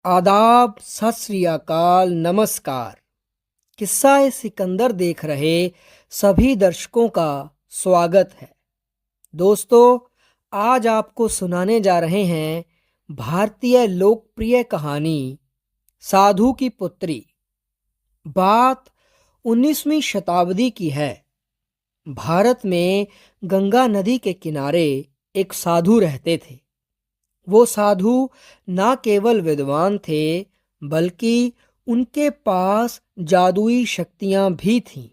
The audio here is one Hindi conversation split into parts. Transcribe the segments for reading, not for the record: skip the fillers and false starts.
आदाब, सत श्री अकाल, नमस्कार। किस्सा ए सिकंदर देख रहे सभी दर्शकों का स्वागत है। दोस्तों, आज आपको सुनाने जा रहे हैं भारतीय लोकप्रिय कहानी साधु की पुत्री। बात 19वीं शताब्दी की है। भारत में गंगा नदी के किनारे एक साधु रहते थे। वो साधु न केवल विद्वान थे, बल्कि उनके पास जादुई शक्तियां भी थीं।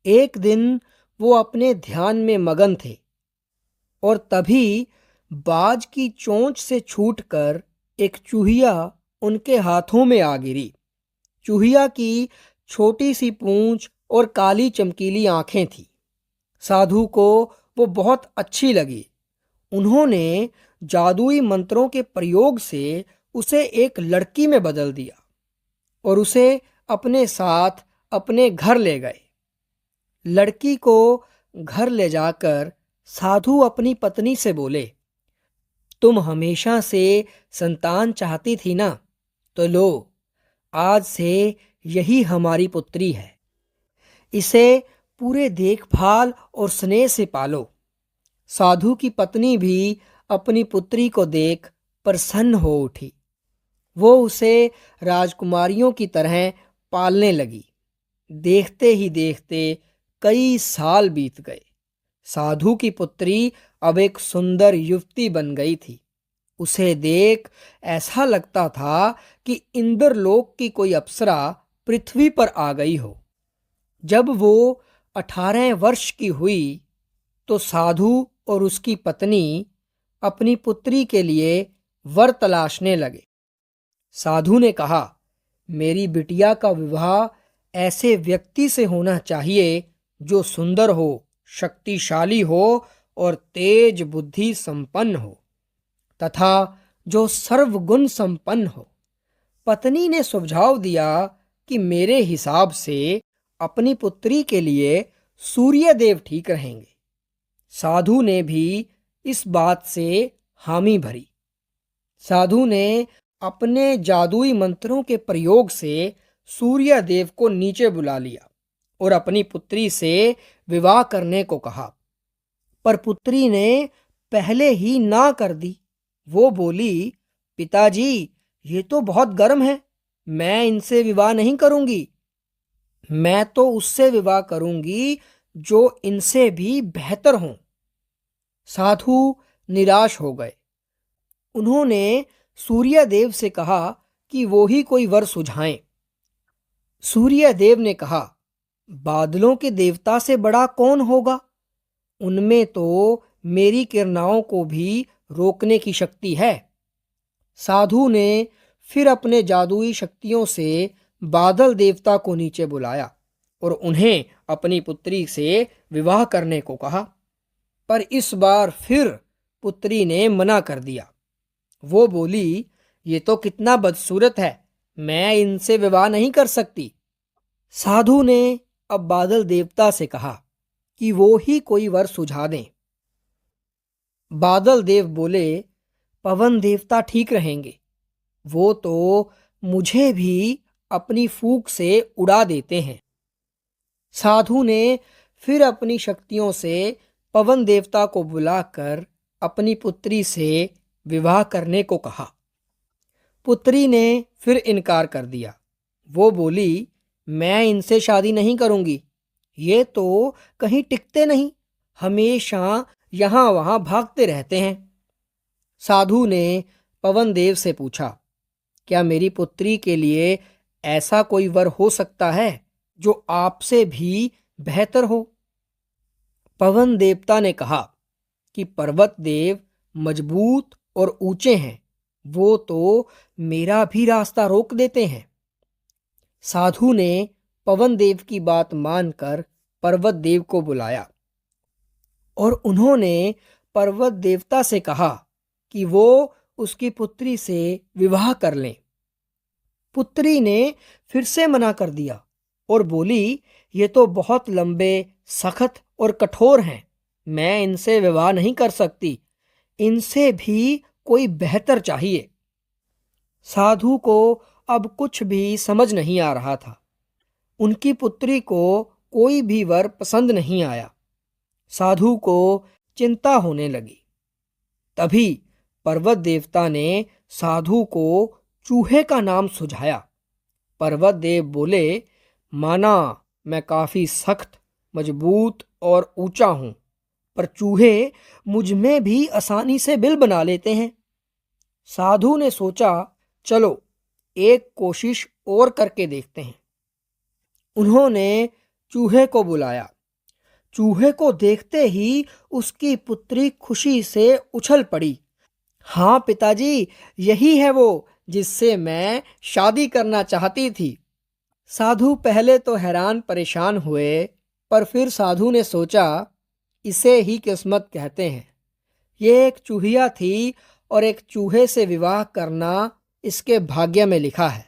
एक दिन वो अपने ध्यान में मगन थे और तभी बाज की चोंच से छूटकर एक चूहिया उनके हाथों में आ गिरी। चूहिया की छोटी सी पूंछ और काली चमकीली आंखें थीं। साधु को वो बहुत अच्छी लगी। उन्होंने जादुई मंत्रों के प्रयोग से उसे एक लड़की में बदल दिया और उसे अपने साथ अपने घर ले गए। लड़की को घर ले जाकर साधु अपनी पत्नी से बोले, तुम हमेशा से संतान चाहती थी ना, तो लो, आज से यही हमारी पुत्री है। इसे पूरे देखभाल और स्नेह से पालो। साधु की पत्नी भी अपनी पुत्री को देख प्रसन्न हो उठी। वो उसे राजकुमारियों की तरह पालने लगी। देखते ही देखते कई साल बीत गए। साधु की पुत्री अब एक सुंदर युवती बन गई थी। उसे देख ऐसा लगता था कि इंद्रलोक की कोई अप्सरा पृथ्वी पर आ गई हो। जब वो 18 वर्ष की हुई तो साधु और उसकी पत्नी अपनी पुत्री के लिए वर तलाशने लगे। साधु ने कहा, मेरी बिटिया का विवाह ऐसे व्यक्ति से होना चाहिए जो सुंदर हो, शक्तिशाली हो और तेज बुद्धि संपन्न हो तथा जो सर्वगुण संपन्न हो। पत्नी ने सुझाव दिया कि मेरे हिसाब से अपनी पुत्री के लिए सूर्यदेव ठीक रहेंगे। साधु ने भी इस बात से हामी भरी। साधु ने अपने जादुई मंत्रों के प्रयोग से सूर्यदेव को नीचे बुला लिया और अपनी पुत्री से विवाह करने को कहा। पर पुत्री ने पहले ही ना कर दी। वो बोली, पिताजी, ये तो बहुत गर्म है, मैं इनसे विवाह नहीं करूंगी। मैं तो उससे विवाह करूंगी जो इनसे भी बेहतर हों। साधु निराश हो गए। उन्होंने सूर्यदेव से कहा कि वो ही कोई वर सुझाएं। सूर्यदेव ने कहा, बादलों के देवता से बड़ा कौन होगा? उनमें तो मेरी किरणाओं को भी रोकने की शक्ति है। साधु ने फिर अपने जादुई शक्तियों से बादल देवता को नीचे बुलाया और उन्हें अपनी पुत्री से विवाह करने को कहा। पर इस बार फिर पुत्री ने मना कर दिया। वो बोली, ये तो कितना बदसूरत है, मैं इनसे विवाह नहीं कर सकती। साधु ने अब बादल देवता से कहा कि वो ही कोई वर सुझा दें। बादल देव बोले, पवन देवता ठीक रहेंगे। वो तो मुझे भी अपनी फूंक से उड़ा देते हैं। साधु ने फिर अपनी शक्तियों से पवन देवता को बुलाकर अपनी पुत्री से विवाह करने को कहा। पुत्री ने फिर इनकार कर दिया। वो बोली, मैं इनसे शादी नहीं करूंगी। ये तो कहीं टिकते नहीं, हमेशा यहाँ वहाँ भागते रहते हैं। साधु ने पवन देव से पूछा, क्या मेरी पुत्री के लिए ऐसा कोई वर हो सकता है जो आपसे भी बेहतर हो? पवन देवता ने कहा कि पर्वत देव मजबूत और ऊंचे हैं, वो तो मेरा भी रास्ता रोक देते हैं। साधु ने पवन देव की बात मानकर पर्वत देव को बुलाया और उन्होंने पर्वत देवता से कहा कि वो उसकी पुत्री से विवाह कर लें। पुत्री ने फिर से मना कर दिया और बोली, ये तो बहुत लंबे, सख्त और कठोर हैं, मैं इनसे विवाह नहीं कर सकती। इनसे भी कोई बेहतर चाहिए। साधु को अब कुछ भी समझ नहीं आ रहा था। उनकी पुत्री को कोई भी वर पसंद नहीं आया। साधु को चिंता होने लगी। तभी पर्वत देवता ने साधु को चूहे का नाम सुझाया। पर्वत देव बोले, माना मैं काफी सख्त, मजबूत और ऊंचा हूं, पर चूहे मुझ में भी आसानी से बिल बना लेते हैं। साधु ने सोचा, चलो एक कोशिश और करके देखते हैं। उन्होंने चूहे को बुलाया। चूहे को देखते ही उसकी पुत्री खुशी से उछल पड़ी। हाँ पिताजी, यही है वो जिससे मैं शादी करना चाहती थी। साधु पहले तो हैरान परेशान हुए, पर फिर साधु ने सोचा, इसे ही किस्मत कहते हैं। ये एक चूहिया थी और एक चूहे से विवाह करना इसके भाग्य में लिखा है।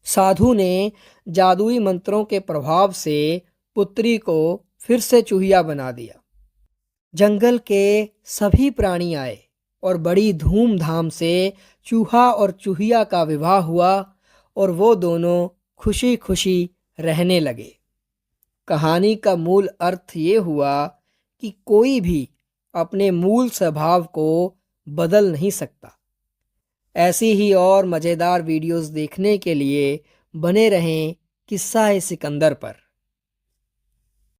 साधु ने जादुई मंत्रों के प्रभाव से पुत्री को फिर से चूहिया बना दिया। जंगल के सभी प्राणी आए और बड़ी धूमधाम से चूहा और चूहिया का विवाह हुआ और वो दोनों खुशी खुशी रहने लगे। कहानी का मूल अर्थ ये हुआ कि कोई भी अपने मूल स्वभाव को बदल नहीं सकता। ऐसी ही और मज़ेदार वीडियोस देखने के लिए बने रहें किस्सा ए सिकंदर पर।